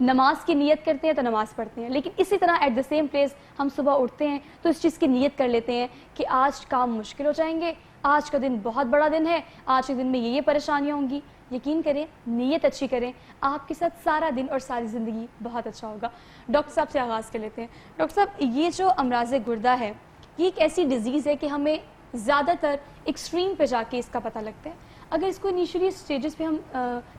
نماز کی نیت کرتے ہیں تو نماز پڑھتے ہیں, لیکن اسی طرح ایٹ دا سیم پلیس ہم صبح اٹھتے ہیں تو اس چیز کی نیت کر لیتے ہیں کہ آج کام مشکل ہو جائیں گے, آج کا دن بہت بڑا دن ہے, آج کے دن میں یہ پریشانیاں ہوں گی. یقین کریں, نیت اچھی کریں, آپ کے ساتھ سارا دن اور ساری زندگی بہت اچھا ہوگا. ڈاکٹر صاحب سے آغاز کر لیتے ہیں. ڈاکٹر صاحب, یہ جو امراض گردہ ہے یہ ایک ایسی ڈیزیز ہے کہ ہمیں زیادہ تر ایکسٹریم پہ جا کے اس کا پتہ لگتا ہے. اگر اس کو انیشلی سٹیجز پہ ہم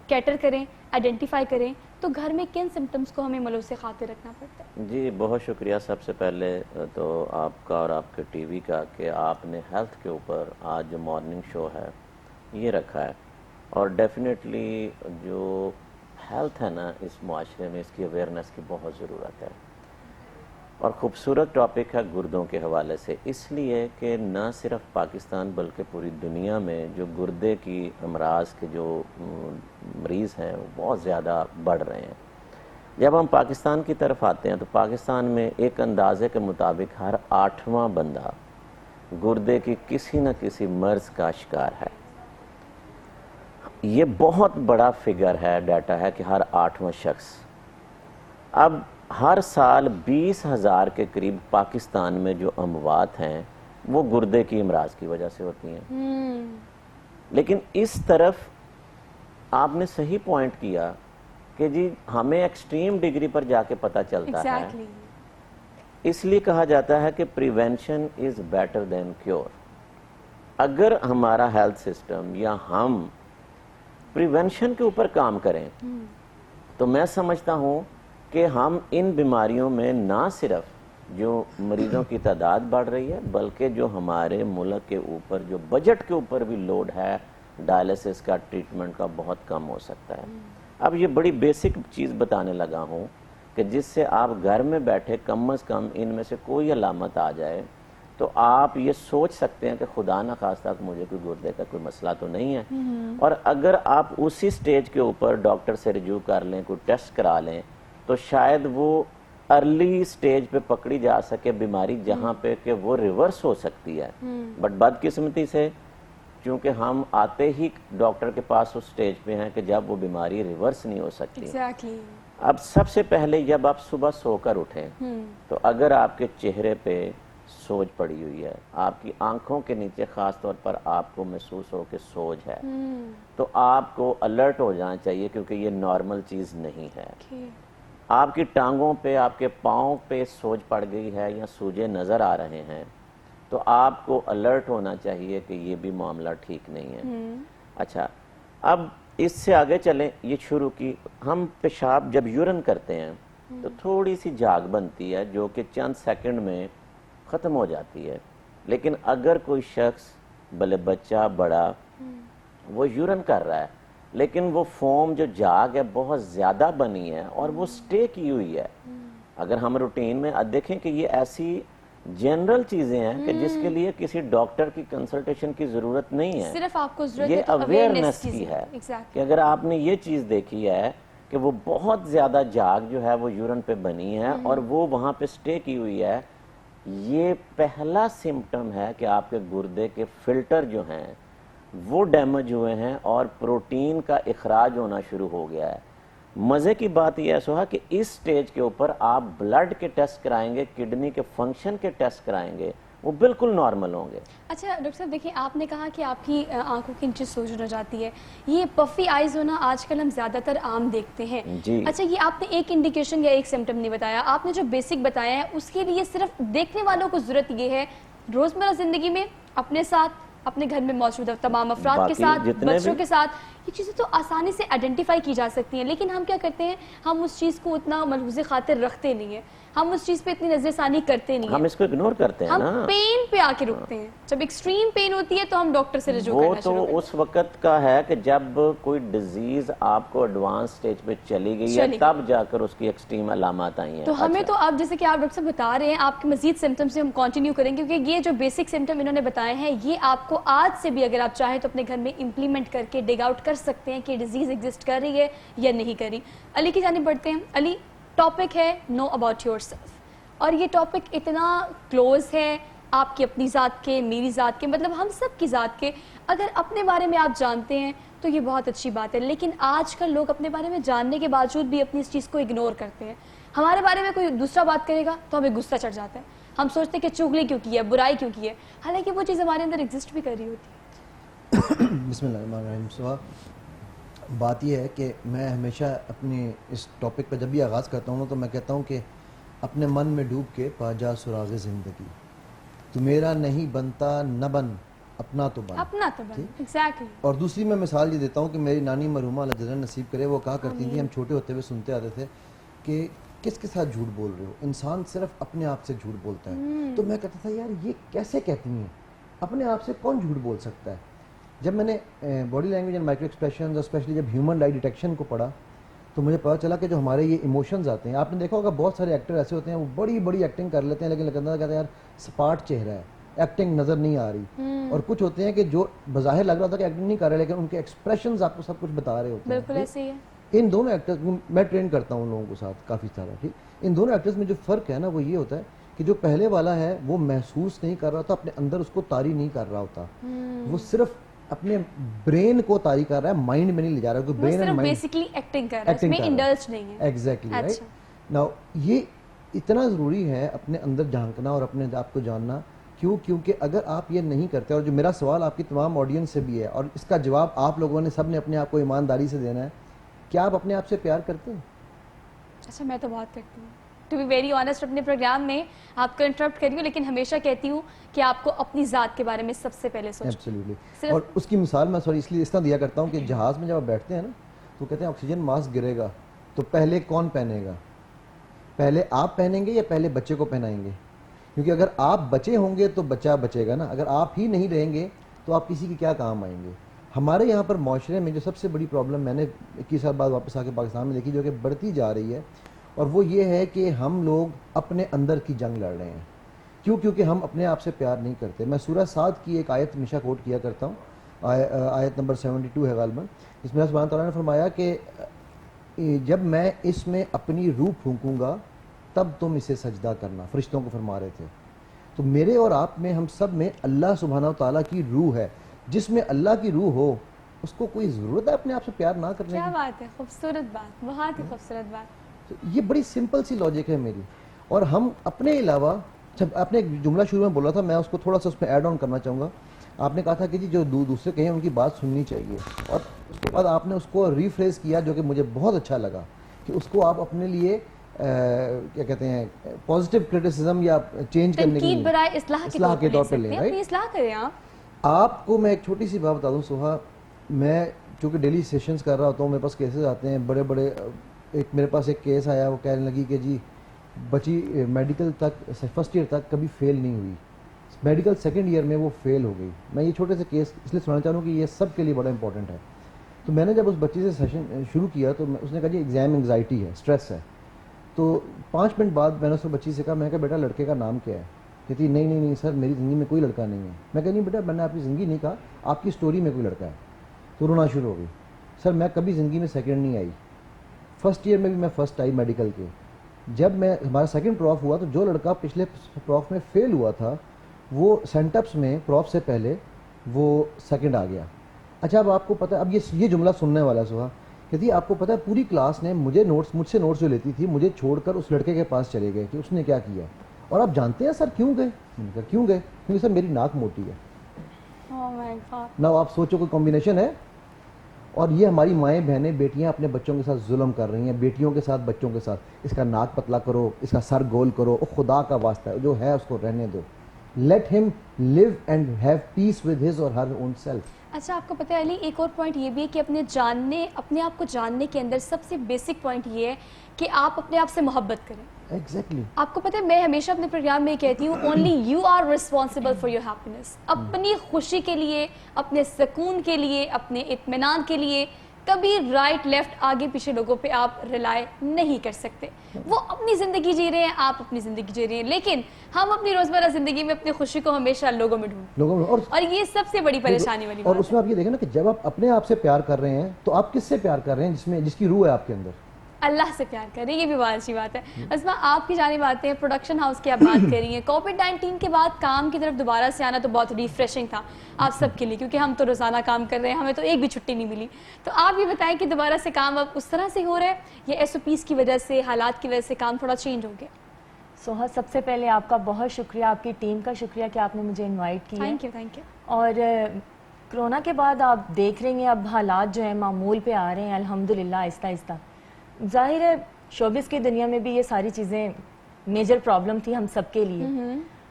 کیٹر کریں, آئیڈینٹیفائی کریں, تو گھر میں کن سمٹمز کو ہمیں ملوث خاطر رکھنا پڑتا ہے؟ جی بہت شکریہ. سب سے پہلے تو آپ کا اور آپ کے ٹی وی کا کہ آپ نے ہیلتھ کے اوپر آج جو مارننگ شو ہے یہ رکھا ہے, اور ڈیفینیٹلی جو ہیلتھ ہے نا اس معاشرے میں اس کی اویئرنیس کی بہت ضرورت ہے, اور خوبصورت ٹاپک ہے گردوں کے حوالے سے, اس لیے کہ نہ صرف پاکستان بلکہ پوری دنیا میں جو گردے کی امراض کے جو مریض ہیں وہ بہت زیادہ بڑھ رہے ہیں. جب ہم پاکستان کی طرف آتے ہیں تو پاکستان میں ایک اندازے کے مطابق ہر 8واں بندہ گردے کی کسی نہ کسی مرض کا شکار ہے. یہ بہت بڑا فگر ہے, ڈیٹا ہے کہ ہر 8واں شخص. اب ہر سال 20,000 کے قریب پاکستان میں جو اموات ہیں وہ گردے کی امراض کی وجہ سے ہوتی ہیں. لیکن اس طرف آپ نے صحیح پوائنٹ کیا کہ جی ہمیں ایکسٹریم ڈگری پر جا کے پتہ چلتا ہے. اس لیے کہا جاتا ہے کہ prevention is better than cure. اگر ہمارا ہیلتھ سسٹم یا ہم پریونشن کے اوپر کام کریں تو میں سمجھتا ہوں کہ ہم ان بیماریوں میں نہ صرف جو مریضوں کی تعداد بڑھ رہی ہے بلکہ جو ہمارے ملک کے اوپر جو بجٹ کے اوپر بھی لوڈ ہے ڈائلیسس کا, ٹریٹمنٹ کا, بہت کم ہو سکتا ہے. اب یہ بڑی بیسک چیز بتانے لگا ہوں کہ جس سے آپ گھر میں بیٹھے کم از کم ان میں سے کوئی علامت آ جائے تو آپ یہ سوچ سکتے ہیں کہ خدا نہ خواستہ کہ مجھے کوئی گردے کا کوئی مسئلہ تو نہیں ہے. اور اگر آپ اسی سٹیج کے اوپر ڈاکٹر سے رجوع کر لیں, کوئی ٹیسٹ کرا لیں, تو شاید وہ ارلی سٹیج پہ پکڑی جا سکے بیماری جہاں پہ کہ وہ ریورس ہو سکتی ہے. بٹ بدقسمتی سے چونکہ ہم آتے ہی ڈاکٹر کے پاس اس سٹیج پہ ہیں کہ جب وہ بیماری ریورس نہیں ہو سکتی. اب سب سے پہلے جب آپ صبح سو کر اٹھیں تو اگر آپ کے چہرے پہ سوج پڑی ہوئی ہے, آپ کی آنکھوں کے نیچے خاص طور پر آپ کو محسوس ہو کہ سوج ہے, تو آپ کو الرٹ ہو جانا چاہیے کیونکہ یہ نارمل چیز نہیں ہے. آپ کی ٹانگوں پہ, آپ کے پاؤں پہ سوج پڑ گئی ہے یا سوجے نظر آ رہے ہیں تو آپ کو الرٹ ہونا چاہیے کہ یہ بھی معاملہ ٹھیک نہیں ہے. اچھا, اب اس سے آگے چلیں. یہ شروع کی ہم پیشاب جب یورن کرتے ہیں تو تھوڑی سی جھاگ بنتی ہے جو کہ چند سیکنڈ میں ختم ہو جاتی ہے. لیکن اگر کوئی شخص بھلے بچہ بڑا وہ یورن کر رہا ہے لیکن وہ فوم جو جھاگ ہے بہت زیادہ بنی ہے اور وہ سٹے کی ہوئی ہے, اگر ہم روٹین میں دیکھیں کہ یہ ایسی جنرل چیزیں ہیں کہ جس کے لیے کسی ڈاکٹر کی کنسلٹیشن کی ضرورت نہیں ہے, صرف آپ کو ضرورت یہ ہے تو اویئرنیس کی ہے. کہ اگر آپ نے یہ چیز دیکھی ہے کہ وہ بہت زیادہ جھاگ جو ہے وہ یورن پہ بنی ہے اور وہ وہاں پہ سٹے کی ہوئی ہے, یہ پہلا سمپٹم ہے کہ آپ کے گردے کے فلٹر جو ہیں وہ ڈیمیج ہوئے ہیں اور پروٹین کا اخراج ہونا شروع ہو گیا ہے. مزے کی بات یہ ہے سوہا کہ اس سٹیج کے اوپر آپ بلڈ کے ٹیسٹ کرائیں گے, کڈنی کے فنکشن کے ٹیسٹ کرائیں گے, وہ بالکل نارمل ہوں گے. اچھا ڈاکٹر صاحب دیکھیں, آپ نے کہا کہ آپ کی آنکھوں کے نیچے سوجن ہو جاتی ہے, یہ پفی آئیز ہونا آج کل ہم زیادہ تر عام دیکھتے ہیں. جی. اچھا, یہ آپ نے ایک انڈیکیشن یا ایک سمپٹم نہیں بتایا, آپ نے جو بیسک بتایا ہے اس کے لیے صرف دیکھنے والوں کو ضرورت یہ ہے روزمرہ زندگی میں اپنے ساتھ, اپنے گھر میں موجود تمام افراد کے ساتھ, بچوں کے ساتھ, یہ چیزیں تو آسانی سے آئیڈینٹیفائی کی جا سکتی ہیں. لیکن ہم کیا کرتے ہیں, ہم اس چیز کو اتنا ملحوظ خاطر رکھتے نہیں ہیں, ہم اس چیز پہ اتنی نظر ثانی کرتے نہیں ہیں, ہم اس کو اگنور کرتے ہیں. ہم پین پہ آ کے رکتے ہیں. جب ایکسٹریم پین ہوتی ہے تو ہم ڈاکٹر سے رجوع وہ کرنا شروع کرتے تو اس وقت کا ہے کہ جب کوئی ڈیزیز آپ کو ایڈوانس سٹیج پہ چلی گئی ہے تب جا کر اس کی ایکسٹریم علامات آئی ہیں. تو ہمیں تو اب جیسے کہ آپ ڈاکٹر صاحب بتا رہے ہیں, آپ کے مزید سمپٹم سے ہم کنٹینیو کریں گے کیونکہ یہ جو بیسک سمپٹم انہوں نے بتائے ہیں یہ آپ کو آج سے بھی اگر آپ چاہیں تو اپنے گھر میں امپلیمنٹ کر کے ڈگ آؤٹ کر سکتے ہیں کہ ڈیزیز ایگزسٹ کر رہی ہے یا نہیں کر رہی. علی کی جانب بڑھتے ہیں. علی, ٹاپک ہے نو اباؤٹ یور سیلف, اور یہ ٹاپک اتنا کلوز ہے آپ کی اپنی ذات کے, میری ذات کے, مطلب ہم سب کی ذات کے. اگر اپنے بارے میں آپ جانتے ہیں تو یہ بہت اچھی بات ہے. لیکن آج کل لوگ اپنے بارے میں جاننے کے باوجود بھی اپنی اس چیز کو اگنور کرتے ہیں. ہمارے بارے میں کوئی دوسرا بات کرے گا تو ہمیں غصہ چڑھ جاتا ہے. ہم سوچتے ہیں کہ چغلی کیوں کی ہے, برائی کیوں کی ہے, حالانکہ وہ چیز ہمارے اندر ایگزسٹ بھی کر رہی ہوتی ہے. بسم اللہ الرحمن الرحیم. سوا بات یہ ہے کہ میں ہمیشہ اپنی اس ٹاپک پہ جب بھی آغاز کرتا ہوں تو میں کہتا ہوں کہ اپنے من میں ڈوب کے پا جا سراغ زندگی, تو میرا نہیں بنتا نہ بن, اپنا تو بن. اپنا تو بن, ایگزیکٹلی. اور دوسری میں مثال یہ دیتا ہوں کہ میری نانی مرحومہ اللہ جزا نصیب کرے, وہ کہا کرتی تھی, ہم چھوٹے ہوتے ہوئے سنتے آتے تھے کہ کس کے ساتھ جھوٹ بول رہے ہو, انسان صرف اپنے آپ سے جھوٹ بولتا ہے. تو میں کہتا تھا یار یہ کیسے کہتی ہیں, اپنے آپ سے کون جھوٹ بول سکتا ہے. جب میں نے body language and micro expressions اور اسپیشلی جب ہیومن لائی ڈیٹیکشن کو پڑھا تو مجھے پتا چلا کہ جو ہمارے یہ ایموشنز آتے ہیں, آپ نے دیکھا ہوگا بہت سارے ایکٹر ایسے ہوتے ہیں وہ بڑی بڑی ایکٹنگ کر لیتے ہیں لیکن لگتا ہے یار سپاٹ چہرہ ہے, ایکٹنگ نظر نہیں آ رہی. اور کچھ ہوتے ہیں کہ جو بظاہر لگ رہا تھا کہ ایکٹنگ نہیں کر رہے لیکن ان کے ایکسپریشنز آپ کو سب کچھ بتا رہے ہوتے ہیں. بالکل ایسے ہی ہے. ان دونوں ایکٹرز میں ٹرین کرتا ہوں ان لوگوں کے ساتھ کافی سارا, ٹھیک, ان دونوں ایکٹرز میں جو فرق ہے نا وہ یہ ہوتا ہے کہ جو پہلے والا ہے وہ محسوس نہیں کر رہا ہوتا, اپنے اندر اس کو طاری نہیں کر رہا ہوتا, وہ صرف اپنے برین کو طاری کر رہا ہے, مائنڈ میں نہیں لے جا رہا, کیونکہ brain and mind basically acting کر رہا ہے, اس میں انڈلج نہیں ہے. Exactly right. ناؤ یہ اتنا ضروری ہے اپنے اندر جھانکنا اور اپنے آپ کو جاننا. کیوں؟ کیونکہ اگر آپ یہ نہیں کرتے, اور جو میرا سوال آپ کی تمام آڈینس سے بھی ہے اور اس کا جواب آپ لوگوں نے سب نے اپنے آپ کو ایمانداری سے دینا ہے, کیا آپ اپنے آپ سے پیار کرتے ہیں؟ اچھا, میں تو بہت کرتی ہوں. ٹو بی ویری آنیسٹ, اپنے پروگرام میں آپ کو انٹرپٹ کری ہوں لیکن ہمیشہ کہتی ہوں کہ آپ کو اپنی ذات کے بارے میں سب سے پہلے سوچنا. ایبسلیوٹلی. اور اس کی مثال میں اس لیے اس طرح دیا کرتا ہوں کہ جہاز میں جب آپ بیٹھتے ہیں نا تو کہتے ہیں آکسیجن ماسک گرے گا تو پہلے کون پہنے گا, پہلے آپ پہنیں گے یا پہلے بچے کو پہنائیں گے؟ کیونکہ اگر آپ بچے ہوں گے تو بچہ بچے گا نا, اگر آپ ہی نہیں رہیں گے تو آپ کسی کی کیا کام آئیں گے. ہمارے یہاں پر معاشرے میں جو سب سے بڑی پرابلم میں نے 21 سال بعد واپس آ کے پاکستان میں دیکھی جو کہ بڑھتی جا رہی ہے, اور وہ یہ ہے کہ ہم لوگ اپنے اندر کی جنگ لڑ رہے ہیں. کیوں؟ کیونکہ ہم اپنے آپ سے پیار نہیں کرتے. میں سورہ صاد کی ایک آیت ہمیشہ کوٹ کیا کرتا ہوں, آیت نمبر 72 ہے غالباً, جس میں اللہ سبحانہ تعالیٰ نے فرمایا کہ جب میں اس میں اپنی روح پھونکوں گا تب تم اسے سجدہ کرنا. فرشتوں کو فرما رہے تھے. تو میرے اور آپ میں, ہم سب میں اللہ سبحانہ تعالیٰ کی روح ہے. جس میں اللہ کی روح ہو اس کو کوئی ضرورت ہے اپنے آپ سے پیار نہ کرنے کی؟ کیا بات ہے, خوبصورت بات, بہت ہی خوبصورت بات. یہ بڑی سمپل سی لاجک ہے میری. اور ہم اپنے علاوہ, جب آپ نے ایک جملہ شروع میں بولا تھا, میں اس کو تھوڑا سا اس میں ایڈ آن کرنا چاہوں گا. آپ نے کہا تھا کہ جی جو دوسرے کہیں ان کی بات سننی چاہیے, اور اس کے بعد آپ نے اس کو ریفریز کیا جو کہ مجھے بہت اچھا لگا کہ اس کو آپ اپنے لیے کیا کہتے ہیں پازیٹیو کرٹیسزم یا چینج کرنے کے لیے اصلاح کے طور پہ لیں. اصلاح کریں. آپ کو میں ایک چھوٹی سی بات بتا دوں سوہا, میں چونکہ ڈیلی سیشنز کر رہا ہوتا ہوں, میرے پاس کیسز آتے ہیں بڑے بڑے. ایک میرے پاس ایک کیس آیا, وہ کہنے لگی کہ جی بچی میڈیکل تک فرسٹ ایئر تک کبھی فیل نہیں ہوئی, میڈیکل سیکنڈ ایئر میں وہ فیل ہو گئی. میں یہ چھوٹے سے کیس اس لیے سنانا چاہ رہا ہوں کہ یہ سب کے لیے بڑا امپورٹنٹ ہے. تو میں نے جب اس بچی سے سیشن شروع کیا تو اس نے کہا جی ایگزام انگزائٹی ہے, اسٹریس ہے. تو 5 منٹ بعد میں نے اس بچی سے کہا, میں نے کہا بیٹا لڑکے کا نام کیا ہے؟ کہتی نہیں سر میری زندگی میں کوئی لڑکا نہیں ہے. میں کہا نہیں بیٹا, میں نے آپ کی زندگی نہیں کہا, آپ کی اسٹوری میں کوئی لڑکا ہے. تو رونا شروع ہو گئی. سر میں کبھی زندگی میں سیکنڈ نہیں آئی, فرسٹ ایئر میں بھی میں فرسٹ آئی میڈیکل کے. جب میں ہمارا سیکنڈ پروف ہوا تو جو لڑکا پچھلے پروف میں فیل ہوا تھا وہ سینٹپس میں پروف سے پہلے وہ سیکنڈ آ گیا. اچھا اب آپ کو پتہ, اب یہ جملہ سننے والا سوا کہتی آپ کو پتہ ہے پوری کلاس نے مجھ سے نوٹس جو لیتی تھی مجھے چھوڑ کر اس لڑکے کے پاس چلے گئے کہ اس نے کیا کیا. اور آپ جانتے ہیں سر کیوں گئے؟ میں نے کہا کیوں گئے؟ کیونکہ سر میری ناک موٹی ہے. نہ آپ سوچو کوئی کمبینیشن ہے. اور یہ ہماری مائیں بہنیں بیٹیاں اپنے بچوں کے ساتھ ظلم کر رہی ہیں, بیٹیوں کے ساتھ بچوں کے ساتھ. اس کا ناک پتلا کرو, اس کا سر گول کرو, خدا کا واسطہ ہے جو ہے اس کو رہنے دو. Let him live and have peace with his or her own self. اچھا آپ کو پتہ ہے علی, ایک اور پوائنٹ یہ بھی ہے کہ اپنے آپ کو جاننے کے اندر سب سے بیسک پوائنٹ یہ ہے کہ آپ اپنے آپ سے محبت کریں. ایگزیکٹلی. آپ کو پتہ ہے میں ہمیشہ اپنے پروگرام میں کہتی ہوں only you are responsible for your happiness. اپنی خوشی کے لیے, اپنے سکون کے لیے, اپنے اطمینان کے لیے کبھی رائٹ لیفٹ آگے پیچھے لوگوں پہ آپ ریلائی نہیں کر سکتے. وہ اپنی زندگی جی رہے ہیں, آپ اپنی زندگی جی رہے ہیں, لیکن ہم اپنی روزمرہ زندگی میں اپنی خوشی کو ہمیشہ لوگوں میں ڈھونڈتے ہیں, اور یہ سب سے بڑی پریشانی والی بات ہے. اور اس میں آپ یہ دیکھیں نا کہ جب آپ اپنے آپ سے پیار کر رہے ہیں تو آپ کس سے پیار کر رہے ہیں؟ جس کی روح ہے آپ کے اندر. اللہ سے پیار کریں, یہ بھی بہت اچھی بات ہے. اسما آپ کی جانب آتے ہیں, پروڈکشن ہاؤس کی آپ بات کر رہی ہیں. کووڈ-19 کے بعد کام کی طرف دوبارہ سے آنا تو بہت ریفریشنگ تھا آپ سب کے لیے, کیونکہ ہم تو روزانہ کام کر رہے ہیں, ہمیں تو ایک بھی چھٹی نہیں ملی. تو آپ یہ بتائیں کہ دوبارہ سے کام اب اس طرح سے ہو رہا ہے یا SOPs کی وجہ سے, حالات کی وجہ سے کام تھوڑا چینج ہو گیا؟ سوہا, سب سے پہلے آپ کا بہت شکریہ, آپ کی ٹیم کا شکریہ کہ آپ نے مجھے انوائٹ کیا. Thank you. اور کرونا کے بعد آپ دیکھ رہے ہیں اب حالات جو ہیں معمول پہ آ رہے ہیں الحمدللہ آہستہ آہستہ. ظاہر ہے شوبز کی دنیا میں بھی یہ ساری چیزیں میجر پرابلم تھی ہم سب کے لیے.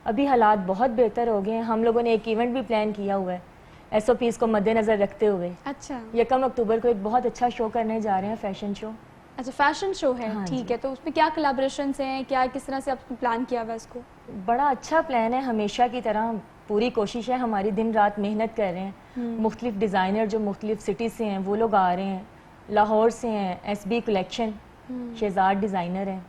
ابھی حالات بہت بہتر ہو گئے ہیں. ہم لوگوں نے ایک ایونٹ بھی پلان کیا ہوا ہے SOPs کو مد نظر رکھتے ہوئے. اچھا, 1 اکتوبر کو ایک بہت اچھا شو کرنے جا رہے ہیں, فیشن شو. اچھا فیشن شو ہے, ٹھیک ہے. تو اس میں کیا کولابریشنس ہیں, کیا کس طرح سے آپ نے پلان کیا ہوا ہے اس کو؟ بڑا اچھا پلان ہے, ہمیشہ کی طرح پوری کوشش ہے ہماری, دن رات محنت کر رہے ہیں. مختلف ڈیزائنر جو مختلف سٹیز سے ہیں وہ لوگ آ رہے ہیں. لاہور سے ہیں SB کلیکشن, شہزاد ڈیزائنر ہیں.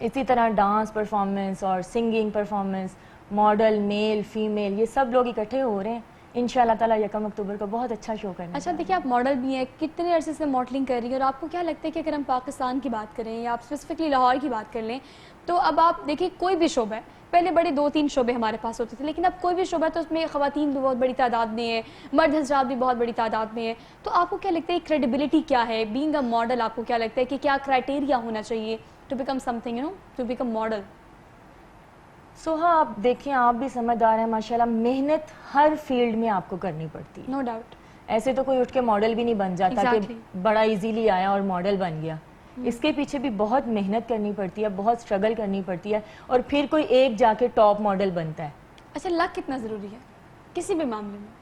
اسی طرح ڈانس پرفارمنس اور singing performance, model male female, یہ سب لوگ اکٹھے ہو رہے ہیں. انشاءاللہ تعالیٰ 1 اکتوبر کو بہت اچھا شو کرنا ہے. اچھا دیکھیے, آپ ماڈل بھی ہیں, کتنے عرصے سے ماڈلنگ کر رہی ہیں, اور آپ کو کیا لگتا ہے کہ اگر ہم پاکستان کی بات کریں یا آپ اسپیسیفکلی لاہور کی بات کر لیں, تو اب آپ دیکھیں کوئی بھی شعبہ ہے, پہلے بڑے 2-3 شعبے ہمارے پاس ہوتے تھے, لیکن اب کوئی بھی شعبہ ہے تو اس میں خواتین بھی بہت بڑی تعداد میں ہیں, مرد حضرات بھی بہت بڑی تعداد میں ہیں. تو آپ کو کیا لگتا ہے کریڈیبلٹی کیا ہے بینگ اے ماڈل؟ آپ کو کیا لگتا ہے کہ کیا کرائٹیریا ہونا چاہیے to become something, to become model? Soha, آپ دیکھیں, آپ بھی سمجھدار ہیں ماشاءاللہ, محنت ہر فیلڈ میں آپ کو کرنی پڑتی ہے. No doubt. ایسے تو کوئی اٹھ کے ماڈل بھی نہیں بن جاتا کہ بڑا ایزیلی آیا اور ماڈل بن گیا. اس کے پیچھے بھی بہت محنت کرنی پڑتی ہے, بہت اسٹرگل کرنی پڑتی ہے, اور پھر کوئی ایک جا کے ٹاپ ماڈل بنتا ہے. اچھا, لک کتنا ضروری ہے کسی بھی معاملے میں؟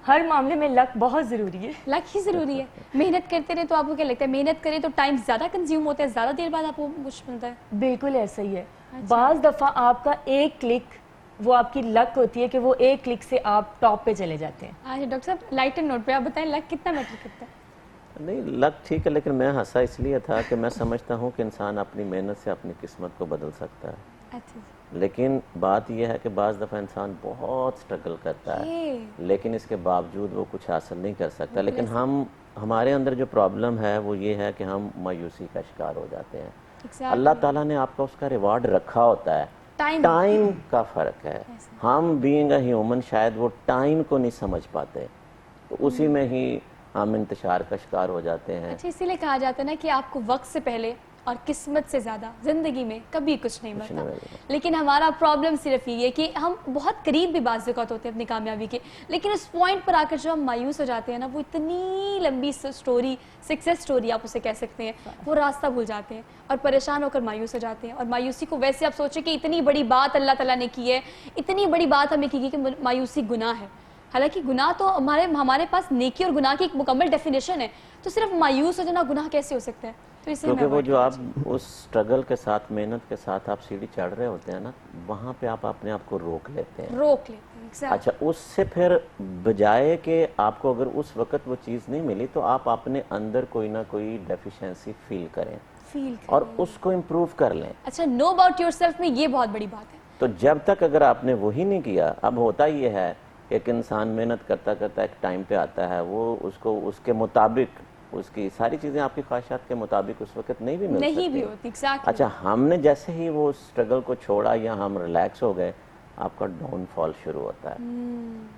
ہر معاملے میں لک بہت ضروری ہے. لک ہی ضروری ہے. محنت کرتے رہے تو آپ کو کیا لگتا ہے, محنت کریں تو ٹائم زیادہ کنزیوم ہوتا ہے, زیادہ دیر بعد آپ کو کچھ ملتا ہے؟ بالکل ایسا ہی ہے. بعض دفعہ آپ کا ایک کلک وہ آپ کی لک ہوتی ہے کہ وہ ایک کلک سے آپ ٹاپ پہ چلے جاتے ہیں. اچھا ڈاکٹر صاحب, لائٹر نوٹ پہ آپ بتائیں لک کتنا میٹر کرتا ہے؟ نہیں, لک ٹھیک ہے, لیکن میں ہنسا اس لیے تھا کہ میں سمجھتا ہوں کہ انسان اپنی محنت سے اپنی قسمت کو بدل سکتا ہے. اچھا, لیکن بات یہ ہے کہ بعض دفعہ انسان بہت سٹرگل کرتا ہے لیکن اس کے باوجود وہ کچھ حاصل نہیں کر سکتا. لیکن ہمارے اندر جو پرابلم ہے وہ یہ ہے کہ ہم مایوسی کا شکار ہو جاتے ہیں. اللہ تعالیٰ نے آپ کا اس کا ریوارڈ رکھا ہوتا ہے, ٹائم کا فرق ہے. ہم بینگ اے ہیومن شاید وہ ٹائم کو نہیں سمجھ پاتے, تو اسی میں ہی ہم انتشار کا شکار ہو جاتے ہیں. اچھا, اسی لیے کہا جاتا ہے نا کہ آپ کو وقت سے پہلے اور قسمت سے زیادہ زندگی میں کبھی کچھ نہیں ملتا. لیکن ہمارا پرابلم صرف یہ ہے کہ ہم بہت قریب بھی بعض اوقات ہوتے ہیں اپنی کامیابی کے, لیکن اس پوائنٹ پر آ کر جو ہم مایوس ہو جاتے ہیں نا, وہ اتنی لمبی سٹوری, سکسیس سٹوری آپ اسے کہہ سکتے ہیں, وہ راستہ بھول جاتے ہیں اور پریشان ہو کر مایوس ہو جاتے ہیں. اور مایوسی کو ویسے آپ سوچیں کہ اتنی بڑی بات اللہ تعالیٰ نے کی ہے, اتنی بڑی بات ہمیں کی کہ مایوسی گناہ ہے. حالانکہ گناہ تو ہمارے پاس نیکی اور گناہ کی ایک مکمل ڈیفینیشن ہے, تو صرف مایوس ہو جانا گناہ کیسے ہو سکتا ہے؟ تو اسے کیونکہ وہ جو آپ اس سٹرگل کے ساتھ, محنت کے ساتھ آپ سیڑھی چڑھ رہے ہوتے ہیں نا, وہاں پہ آپ اپنے آپ کو روک لیتے ہیں. اچھا, اس سے پھر بجائے کہ آپ کو اگر اس وقت وہ چیز نہیں ملی تو آپ اپنے اندر کوئی نہ کوئی ڈیفیشنسی فیل کریں اور اس کو امپروو کر لیں. اچھا, نو اباؤٹ یور سیلف میں یہ بہت بڑی بات ہے. تو جب تک اگر آپ نے وہی نہیں کیا, اب ہوتا یہ ہے ایک انسان محنت کرتا کرتا ایک ٹائم پہ آتا ہے, وہ اس کو اس کے مطابق, اس کی ساری چیزیں آپ کی خواہشات کے مطابق اس وقت نہیں بھی مل سکتی. نہیں بھی ہوتی. اچھا, ہم نے جیسے ہی وہ سٹرگل کو چھوڑا یا ہم ریلیکس ہو گئے, آپ کا ڈاؤن فال شروع ہوتا ہے.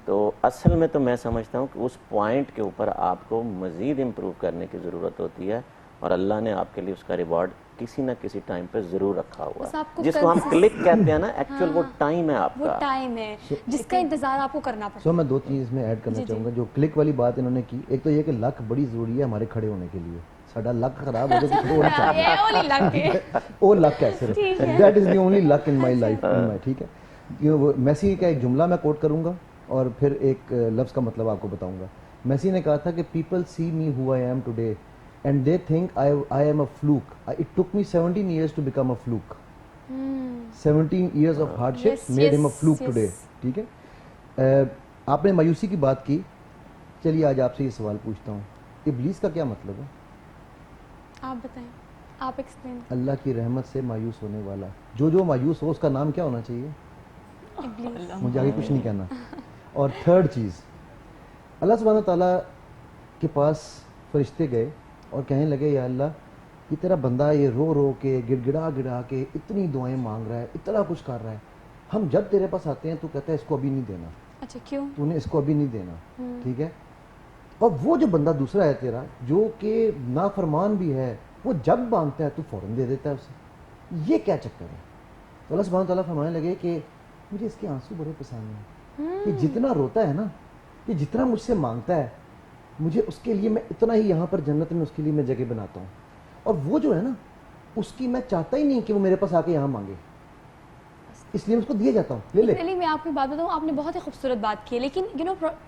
تو اصل میں تو میں سمجھتا ہوں کہ اس پوائنٹ کے اوپر آپ کو مزید امپروو کرنے کی ضرورت ہوتی ہے, اور اللہ نے آپ کے لیے اس کا ریوارڈ کسی نہ کسی ٹائم پہ ضرور رکھا ہوا ہے, جس کو ہم کلک کہتے ہیں نا, ایکچوئل وہ ٹائم ہے آپ کا, وہ ٹائم ہے جس کا انتظار آپ کو کرنا پڑتا ہے. سو میں 2 چیز میں ایڈ کرنا چاہوں گا. جو کلک والی بات انہوں نے کی, ایک تو یہ کہ لک بڑی ضروری ہے ہمیرے کھڑے ہونے کے لیے. ساڈا لک خراب ہو گیا تو کھڑے ہونا چاہیے, وہ لک ہے صرف, that is the only luck in my life. ٹھیک ہے, میسی کا ایک جملہ میں کوٹ کروں گا اور پھر ایک لفظ کا مطلب آپ کو بتاؤں گا. میسی نے کہا تھا کہ people see me who I am today and they think I am a fluke. It took me 17 years to become a fluke. 17 years of hardships made him a fluke today. ٹھیک ہے, آپ نے مایوسی کی بات کی. چلیے آج آپ سے یہ سوال پوچھتا ہوں, ابلیس کا کیا مطلب ہے؟ آپ بتائیں, آپ ایکسپلین. اللہ کی رحمت سے مایوس ہونے والا. جو مایوس ہو اس کا نام کیا ہونا چاہیے؟ مجھے آگے کچھ نہیں کہنا. اور تھرڈ چیز, اللہ سبحانہ تعالیٰ کے پاس فرشتے گئے اور کہنے لگے, یا اللہ یہ تیرا بندہ یہ رو رو کے گڑ گڑا کے اتنی دعائیں مانگ رہا ہے, اتنا کچھ کر رہا ہے, ہم جب تیرے پاس آتے ہیں تو کہتا ہے اس کو ابھی نہیں دینا. اچھا کیوں؟ تو نے اس کو ابھی نہیں دینا, ٹھیک ہے. اور وہ جو بندہ دوسرا ہے تیرا جو کہ نافرمان بھی ہے, وہ جب مانگتا ہے تو فوراً دے دیتا ہے اسے. یہ کیا چکر ہے؟ تو اللہ سبحانہ تعالیٰ فرمانے لگے کہ مجھے اس کے آنسو بڑے پسند ہیں, کہ جتنا روتا ہے نا, کہ جتنا مجھ سے مانگتا ہے, مجھے اس کے لیے میں اتنا ہی یہاں پر جنت میں اس کے لیے میں جگہ بناتا ہوں. اور وہ جو ہے نا, اس کی میں چاہتا ہی نہیں کہ وہ میرے پاس آ کے یہاں مانگے, اس لیے اس کو دیے جاتا ہوں. لے لے. میں آپ کو بات بتاؤں, آپ نے بہت ہی خوبصورت بات کی ہے, لیکن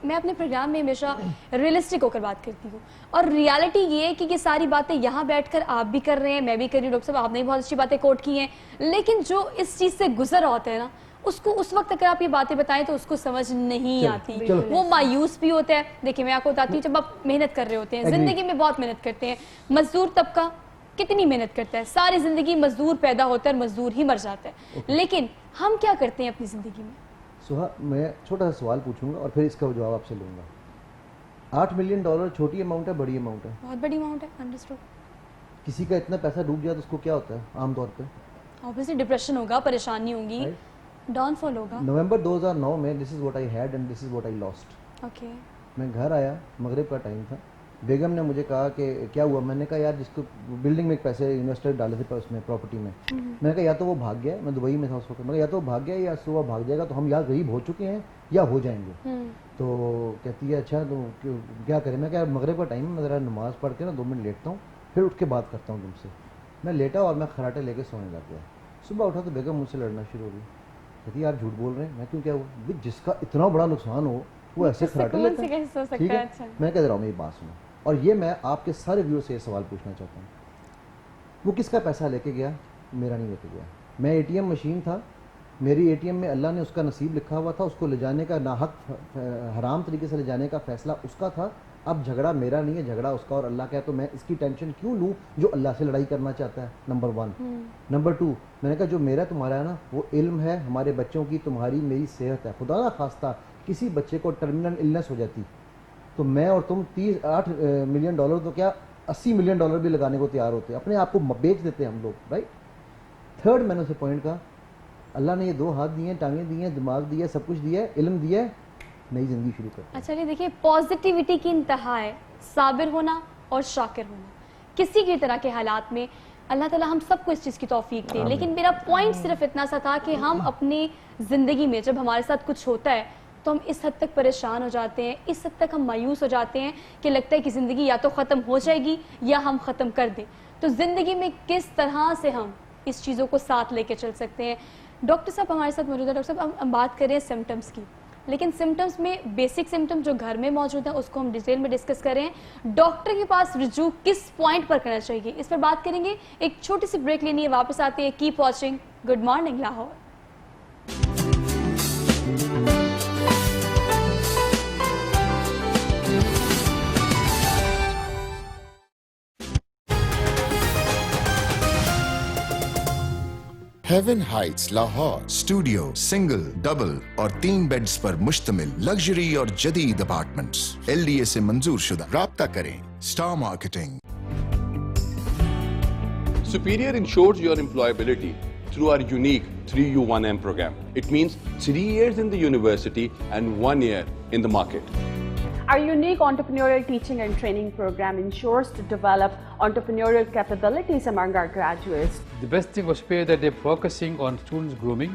میں اپنے پروگرام میں ہمیشہ ریئلسٹک ہو کر بات کرتی ہوں, اور ریالٹی یہ ہے کہ یہ ساری باتیں یہاں بیٹھ کر آپ بھی کر رہے ہیں, میں بھی کر رہی ہوں, ڈاکٹر صاحب آپ نے بھی بہت اچھی باتیں کوٹ کی ہیں, لیکن جو اس چیز سے گزر ہوتا ہے نا, اس کو اس وقت اگر آپ یہ باتیں بتائیں تو اس کو سمجھ نہیں آتی, وہ مایوس بھی ہوتا ہے. دیکھیں میں آپ کو بتاتی ہوں, جب آپ محنت کر رہے ہوتے ہیں, زندگی میں بہت محنت کرتے ہیں, مزدور طبقہ کتنی محنت کرتا ہے, ساری زندگی مزدور پیدا ہوتا ہے اور مزدور ہی مر جاتا ہے, لیکن ہم کیا کرتے ہیں اپنی زندگی میں؟ سہا, میں چھوٹا سا سوال پوچھوں گا اور پھر اس کا جواب آپ سے لوں گا. $8 ملین چھوٹی اماؤنٹ ہے بڑی اماؤنٹ ہے؟ بہت بڑی اماؤنٹ ہے. انڈرسٹوڈ. کسی کا اتنا پیسہ ڈوب جائے تو اس کو کیا ہوتا ہے عام طور پہ؟ obviously ڈپریشن ہوگا, پریشانی ہوگی, ڈاؤن فال ہوگا. نومبر 2009 میں this is what I had and this is what I lost. Okay. میں گھر آیا, مغرب کا ٹائم تھا, بیگم نے مجھے کہا کہ کیا ہوا. میں نے کہا یار جس کو بلڈنگ میں ایک پیسے انویسٹر ڈالے تھے اس میں پراپرٹی میں, میں نے کہا یا تو وہ بھاگ گیا, میں دبئی میں تھا اس وقت, میں نے کہا یا تو وہ بھاگ گیا یا صبح بھاگ جائے گا, تو ہم یا غریب ہو چکے ہیں یا ہو جائیں گے. تو کہتی ہے اچھا تو کیا کریں. میں کہا مغرب کا ٹائم ہے, میں ذرا نماز پڑھ کے نا 2 منٹ لیٹتا ہوں, پھر اٹھ کے بات کرتا ہوں تم سے. میں لیٹا اور میں خراٹے لے کے سونے لگ گیا. صبح اٹھا تو بیگم مجھ سے لڑنا شروع ہو گئی, کہتی یار جھوٹ بول رہے ہیں. میں کیوں, کیا ہوا؟ جس کا اتنا بڑا نقصان ہو وہ ایسے خراٹے لیتا ہے, ٹھیک ہے. میں کہہ رہا ہوں میری بات سنو, اور یہ میں آپ کے سارے ویور سے یہ سوال پوچھنا چاہتا ہوں, وہ کس کا پیسہ لے کے گیا؟ میرا نہیں لے کے گیا. میں ATM مشین تھا, میری ATM میں اللہ نے اس کا نصیب لکھا ہوا تھا, اس کو لے جانے کا ناحق حرام طریقے سے لے جانے کا فیصلہ اس کا تھا. اب جھگڑا میرا نہیں ہے, جھگڑا اس کا اور اللہ کا ہے, تو میں اس کی ٹینشن کیوں لوں جو اللہ سے لڑائی کرنا چاہتا ہے. نمبر 1. نمبر 2, میں نے کہا جو میرا تمہارا ہے نا وہ علم ہے, ہمارے بچوں کی تمہاری میری صحت ہے. خدا نہ خواستہ کسی بچے کو ٹرمینل النس ہو جاتی تو میں اور تم $8 ملین تو کیا $80 ملین بھی لگانے کو تیار ہوتے, اپنے آپ کو بیچ دیتے ہم لوگ, رائٹ. 3rd میں نے اسے پوائنٹ کہا, اللہ نے یہ 2 ہاتھ دیے ہیں, ٹانگیں دی ہیں, دماغ دیا ہے, سب کچھ دیا ہے, علم دیا ہے, نئی زندگی شروع کرتے. اچھا یہ دیکھیے, پازیٹیوٹی کی انتہا ہے صابر ہونا اور شاکر ہونا. کسی بھی طرح کے حالات میں اللہ تعالیٰ ہم سب کو اس چیز کی توفیق دے, لیکن میرا پوائنٹ صرف اتنا سا تھا کہ ہم اپنی زندگی میں جب ہمارے ساتھ کچھ ہوتا ہے تو ہم اس حد تک پریشان ہو جاتے ہیں, اس حد تک ہم مایوس ہو جاتے ہیں کہ لگتا ہے کہ زندگی یا تو ختم ہو جائے گی یا ہم ختم کر دیں. تو زندگی میں کس طرح سے ہم اس چیزوں کو ساتھ لے کے چل سکتے ہیں؟ ڈاکٹر صاحب ہمارے ساتھ موجود ہے. ڈاکٹر صاحب ہم بات کریں سمٹمس کی, لیکن سمٹمس میں بیسک سمٹم جو گھر میں موجود ہیں اس کو ہم ڈیٹیل میں ڈسکس کریں. ڈاکٹر کے پاس رجوع کس پوائنٹ پر کرنا چاہیے, اس پر بات کریں گے. ایک چھوٹی سی بریک لینی ہے, واپس آتے ہیں. Keep watching good morning Lahore. Haven Heights Lahore studio single double اور 3 بیڈز پر مشتمل لگژری اور جدید اپارٹمنٹس LDA سے منظور شدہ. رابطہ کریں star marketing. Superior ensures your employability through our unique 3U1M program. It means 3 years in the university and 1 year in the market. Our unique entrepreneurial teaching and training program ensures to develop entrepreneurial capabilities among our graduates. The best thing was that they're focusing on students grooming,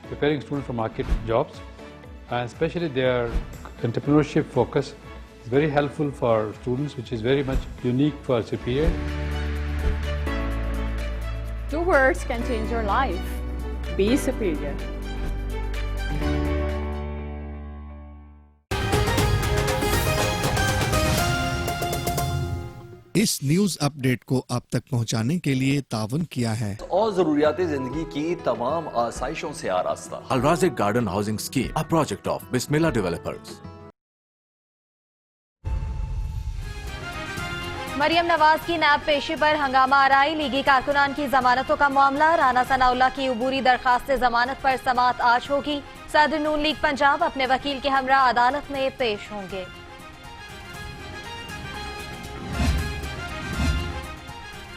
preparing students for market jobs, and especially their entrepreneurship focus is very helpful for students, which is very much unique for Superior. 2 words can change your life. Be superior. اس news update کو آپ تک پہنچانے کے لیے تعاون کیا ہے اور ضروریات زندگی کی تمام آسائشوں سے آراستہ Al-Razzaq garden housing scheme, a project of بسم اللہ ڈیولپرز. مریم نواز کی نیب پیشی پر ہنگامہ آرائی. لیگی کارکنان کی ضمانتوں کا معاملہ. رانا ثناء اللہ کی عبوری درخواست ضمانت پر سماعت آج ہوگی. صدر نون لیگ پنجاب اپنے وکیل کے ہمراہ عدالت میں پیش ہوں گے.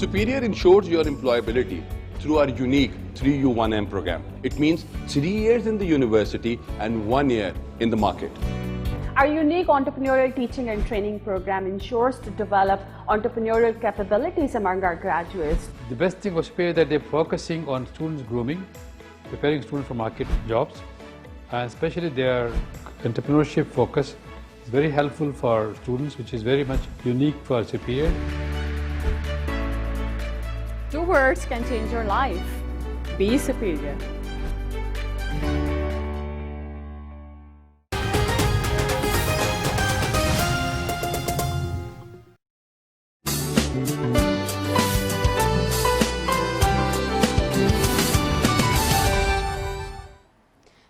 Superior ensures your employability through our unique 3U1M program. It means 3 years in the university and 1 year in the market. Our unique entrepreneurial teaching and training program ensures to develop entrepreneurial capabilities among our graduates. The best thing was that they're focusing on students grooming, preparing students for market jobs, and especially their entrepreneurship focus is very helpful for students, which is very much unique for Superior. 2 words can change your life. Be superior.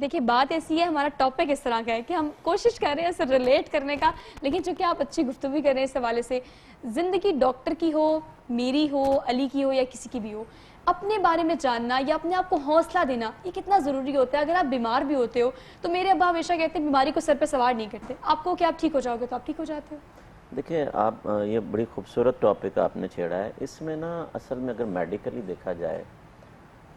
دیکھیے بات ایسی ہے, ہمارا topic اس طرح کا ہے کہ ہم کوشش کر رہے ہیں اسے ریلیٹ کرنے کا, لیکن چونکہ آپ اچھی گفتگو کر رہے ہیں اس حوالے سے, زندگی ڈاکٹر کی ہو, میری ہو, علی کی ہو یا کسی کی بھی ہو, اپنے بارے میں جاننا یا اپنے آپ کو حوصلہ دینا یہ کتنا ضروری ہوتا ہے. اگر آپ بیمار بھی ہوتے ہو تو میرے ابا ہمیشہ کہتے ہیں بیماری کو سر پہ سوار نہیں کرتے, آپ کو کہ آپ ٹھیک ہو جاؤ گے تو آپ ٹھیک ہو جاتے ہو. دیکھیں آپ یہ بڑی خوبصورت ٹاپک آپ نے چھیڑا ہے. اس میں نا اصل میں اگر میڈیکلی دیکھا جائے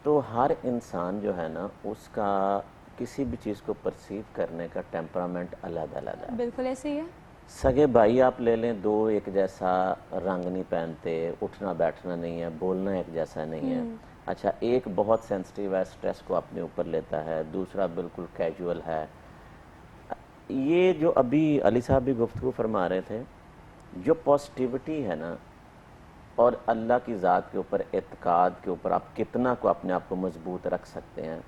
تو ہر انسان جو ہے نا اس کا کسی بھی چیز کو پرسیو کرنے کا ٹیمپرامنٹ الگ الگ ہے. بالکل ایسے ہی ہے. سگے بھائی آپ لے لیں, دو ایک جیسا رنگ نہیں پہنتے, اٹھنا بیٹھنا نہیں ہے, بولنا ایک جیسا نہیں ہے. اچھا ایک بہت سینسٹیو ہے, سٹریس کو اپنے اوپر لیتا ہے, دوسرا بالکل کیجول ہے. یہ جو ابھی علی صاحب بھی گفتگو فرما رہے تھے, جو پازیٹیوٹی ہے نا اور اللہ کی ذات کے اوپر اعتقاد کے اوپر آپ کتنا کو اپنے آپ کو مضبوط رکھ سکتے ہیں,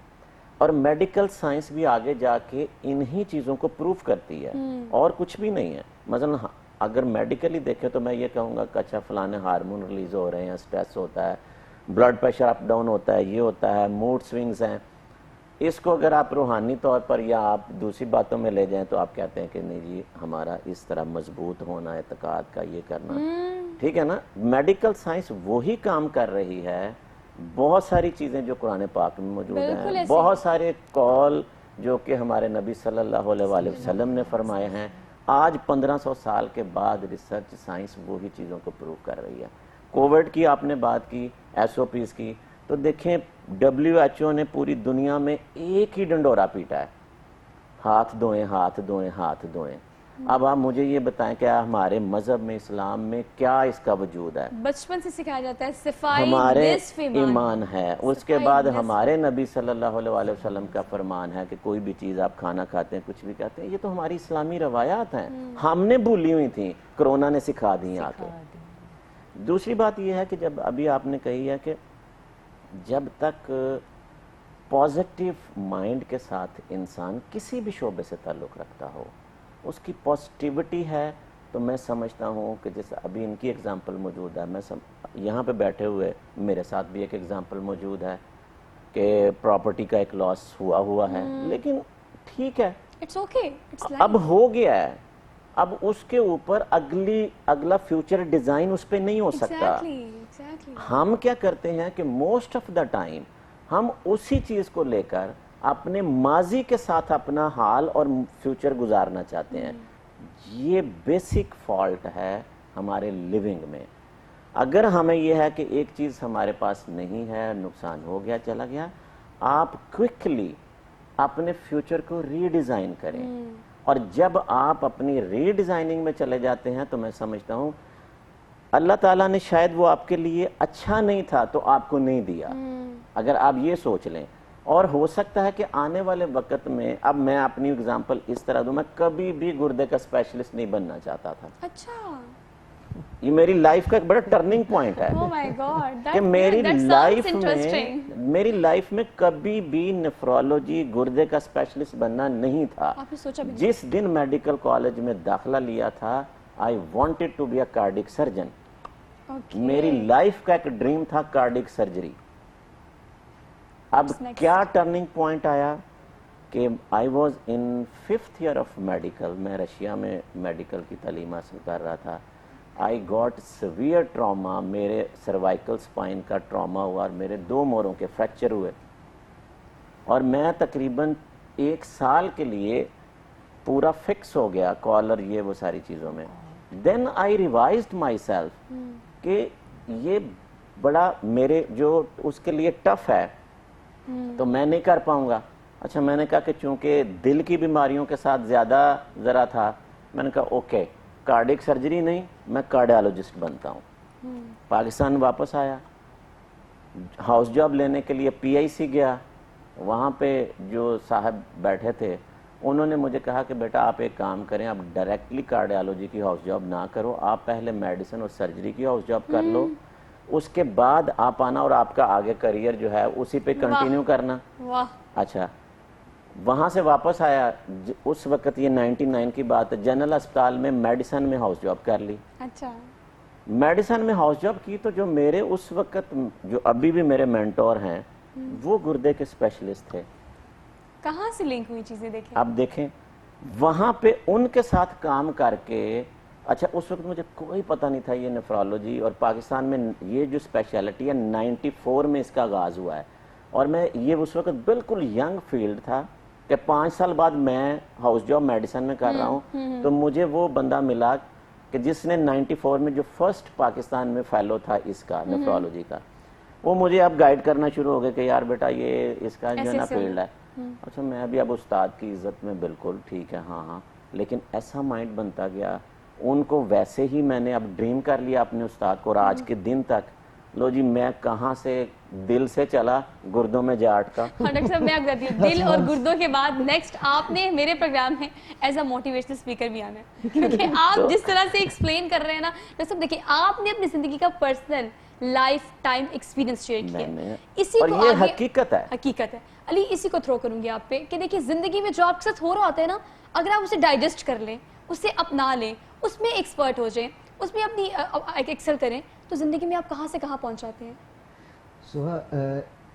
اور میڈیکل سائنس بھی آگے جا کے انہی چیزوں کو پروف کرتی ہے اور کچھ بھی نہیں ہے. مثلا اگر میڈیکلی دیکھیں تو میں یہ کہوں گا کہ اچھا فلانے ہارمون ریلیز ہو رہے ہیں, سٹریس ہوتا ہے, بلڈ پریشر اپ ڈاؤن ہوتا ہے, یہ ہوتا ہے, موڈ سوئنگز ہیں. اس کو اگر آپ روحانی طور پر یا آپ دوسری باتوں میں لے جائیں تو آپ کہتے ہیں کہ نہیں جی ہمارا اس طرح مضبوط ہونا, اعتقاد کا یہ کرنا, ٹھیک ہے نا. میڈیکل سائنس وہی کام کر رہی ہے. بہت ساری چیزیں جو قرآن پاک میں موجود ہیں, بہت سارے قول جو کہ ہمارے نبی صلی اللہ علیہ وآلہ وسلم نے فرمائے ہیں, آج 1500 سال کے بعد ریسرچ سائنس وہی چیزوں کو پروو کر رہی ہے. کووڈ کی آپ نے بات کی, ایس او پیز کی, تو دیکھیں WHO نے پوری دنیا میں ایک ہی ڈنڈورا پیٹا ہے, ہاتھ دھوئیں, ہاتھ دھوئیں, ہاتھ دھوئیں. اب آپ مجھے یہ بتائیں کہ ہمارے مذہب میں, اسلام میں کیا اس کا وجود ہے؟ بچپن سے سکھایا جاتا ہے صفائی ہمارے نصف ایمان ہے. اس کے بعد ہمارے نبی صلی اللہ علیہ وآلہ وسلم کا فرمان ہے کہ کوئی بھی چیز آپ کھانا کھاتے ہیں, کچھ بھی کہتے ہیں, یہ تو ہماری اسلامی روایات ہیں, ہم نے بھولی ہوئی تھیں, کرونا نے سکھا دی آ کے. دوسری بات یہ ہے کہ جب ابھی آپ نے کہی ہے کہ جب تک پازیٹیو مائنڈ کے ساتھ انسان کسی بھی شعبے سے تعلق رکھتا ہو, اس کی پازیٹیوٹی ہے, تو میں سمجھتا ہوں کہ جیسے ابھی ان کی ایگزامپل موجود ہے, میں یہاں پہ بیٹھے ہوئے میرے ساتھ بھی ایک ایگزامپل موجود ہے کہ پراپرٹی کا ایک لاس ہوا ہے, لیکن ٹھیک ہے, اب ہو گیا ہے. اب اس کے اوپر اگلا فیوچر ڈیزائن اس پہ نہیں ہو سکتا. ہم کیا کرتے ہیں کہ موسٹ آف دا ٹائم ہم اسی چیز کو لے کر اپنے ماضی کے ساتھ اپنا حال اور فیوچر گزارنا چاہتے ہیں. یہ بیسک فالٹ ہے ہمارے لیونگ میں. اگر ہمیں یہ ہے کہ ایک چیز ہمارے پاس نہیں ہے, نقصان ہو گیا, چلا گیا, آپ کوئکلی اپنے فیوچر کو ری ڈیزائن کریں. اور جب آپ اپنی ری ڈیزائننگ میں چلے جاتے ہیں تو میں سمجھتا ہوں اللہ تعالیٰ نے شاید وہ آپ کے لیے اچھا نہیں تھا تو آپ کو نہیں دیا, اگر آپ یہ سوچ لیں. اور ہو سکتا ہے کہ آنے والے وقت میں, اب میں اپنی اگزامپل اس طرح دوں, میں کبھی بھی گردے کا اسپیشلسٹ نہیں بننا چاہتا تھا. اچھا, یہ میری لائف کا ایک بڑا ٹرننگ پوائنٹ ہے کہ میری لائف میں کبھی بھی نیفرولوجی, گردے کا اسپیشلسٹ بننا نہیں تھا. جس دن میڈیکل کالج میں داخلہ لیا تھا, I wanted to be a cardiac surgeon. میری لائف کا ایک ڈریم تھا کارڈک سرجری. اب کیا ٹرننگ پوائنٹ آیا کہ I was in 5th year of medical, میں رشیا میں میڈیکل کی تعلیم حاصل کر رہا تھا. I got severe trauma, میرے cervical spine کا ٹراما ہوا اور میرے 2 موڑوں کے فریکچر ہوئے, اور میں تقریباً 1 سال کے لیے پورا فکس ہو گیا, کالر یہ وہ ساری چیزوں میں. Then I revised myself کہ یہ بڑا میرے جو اس کے لیے ٹف ہے تو میں نہیں کر پاؤں گا. اچھا, میں نے کہا کہ چونکہ دل کی بیماریوں کے ساتھ زیادہ ذرا تھا, میں نے کہا اوکے, کارڈک سرجری نہیں, میں کارڈیالوجسٹ بنتا ہوں. پاکستان واپس آیا, ہاؤس جاب لینے کے لیے PIC گیا. وہاں پہ جو صاحب بیٹھے تھے انہوں نے مجھے کہا کہ بیٹا آپ ایک کام کریں, آپ ڈائریکٹلی کارڈیالوجی کی ہاؤس جاب نہ کرو, آپ پہلے میڈیسن اور سرجری کی ہاؤس جاب کر لو, اس کے بعد آپ آنا اور آپ کا آگے کریئر جو ہے اسی پہ کنٹینیو کرنا. اچھا, وہاں سے واپس آیا, اس وقت یہ 99 کی بات ہے, جنرل اسپتال میں میڈیسن میں ہاؤس جاب کر لی. اچھا, میڈیسن میں ہاؤس جاب کی تو جو میرے اس وقت جو ابھی بھی میرے مینٹور ہیں وہ گردے کے اسپیشلسٹ تھے. کہاں سے لنک ہوئی چیزیں دیکھیں؟ اب دیکھیں وہاں پہ ان کے ساتھ کام کر کے، اچھا اس وقت مجھے کوئی پتہ نہیں تھا یہ نیفرولوجی، اور پاکستان میں یہ جو اسپیشلٹی ہے 94 میں اس کا آغاز ہوا ہے، اور میں یہ اس وقت بالکل ینگ فیلڈ تھا کہ 5 سال بعد میں ہاؤس جاب میڈیسن میں کر رہا ہوں، تو مجھے وہ بندہ ملا کہ جس نے 94 میں جو فرسٹ پاکستان میں فیلو تھا اس کا نیفرولوجی کا، وہ مجھے اب گائیڈ کرنا شروع ہو گئے کہ یار بیٹا یہ اس کا جو ہے نا فیلڈ ہے. اچھا میں بھی اب استاد کی عزت میں بالکل ٹھیک ہے ہاں، لیکن ایسا مائنڈ بنتا گیا، ان کو ویسے ہی میں نے اب ڈریم کر لیا اپنے استاد کو، اور آج کے دن تک لو جی میں کہاں سے دل سے چلا گردوں میں جا اٹکا. ڈاکٹر صاحب میں آپ کہتی ہوں دل اور گردوں کے بعد نیکسٹ آپ نے میرے پروگرام میں ایز اے موٹیویشنل اسپیکر بھی آنا ہے، کیونکہ آپ جس طرح سے ایکسپلین کر رہے ہیں نا ڈاکٹر صاحب، دیکھیں آپ نے اپنی زندگی کا personal life time experience share کیا، اسی اور کو یہ حقیقت ہے، حقیقت ہے. علی اسی کو تھرو کروں گی آپ پہ کہ دیکھیں زندگی میں جو آپ کے ساتھ ہو رہا ہوتا ہے نا، اگر آپ اسے ڈائجسٹ کر لیں، اسے اپنا لیں، اس میں ایکسپرٹ ہو جائیں، اس میں اپنی ایکسل کریں، تو زندگی میں آپ کہاں سے کہاں پہنچاتے ہیں. سہا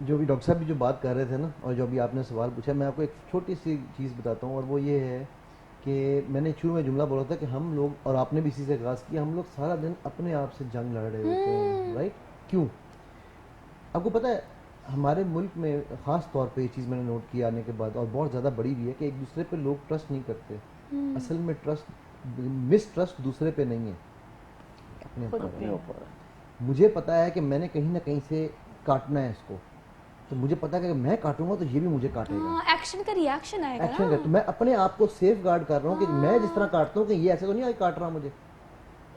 جو بھی ڈاکٹر صاحب بھی جو بات کر رہے تھے نا، اور جو بھی آپ نے سوال پوچھا، میں آپ کو ایک چھوٹی سی چیز بتاتا ہوں، اور وہ یہ ہے کہ میں نے شروع میں جملہ بولا تھا کہ ہم لوگ، اور آپ نے بھی اسی سے آغاز کیا، ہم لوگ سارا دن اپنے آپ سے جنگ لڑ رہے ہوتے ہیں، رائٹ؟ کیوں؟ آپ کو پتہ ہے ہمارے ملک میں خاص طور پہ یہ چیز میں نے نوٹ کیا آنے کے بعد، اور بہت زیادہ بڑی بھی ہے، کہ ایک دوسرے پہ لوگ ٹرسٹ نہیں کرتے. اصل میں مس ٹرسٹ دوسرے پہ نہیں ہے، اپنے اوپر. مجھے پتا ہے کہ میں نے کہیں نہ کہیں سے کاٹنا ہے اس کو، تو مجھے پتا ہے کہ میں کاٹوں گا تو یہ بھی مجھے کاٹے گا، ایکشن کا ری ایکشن آئے گا. تو میں اپنے آپ کو سیف گارڈ کر رہا ہوں کہ میں جس طرح کاٹتا ہوں کہ یہ ایسے تو نہیں کاٹ رہا مجھے.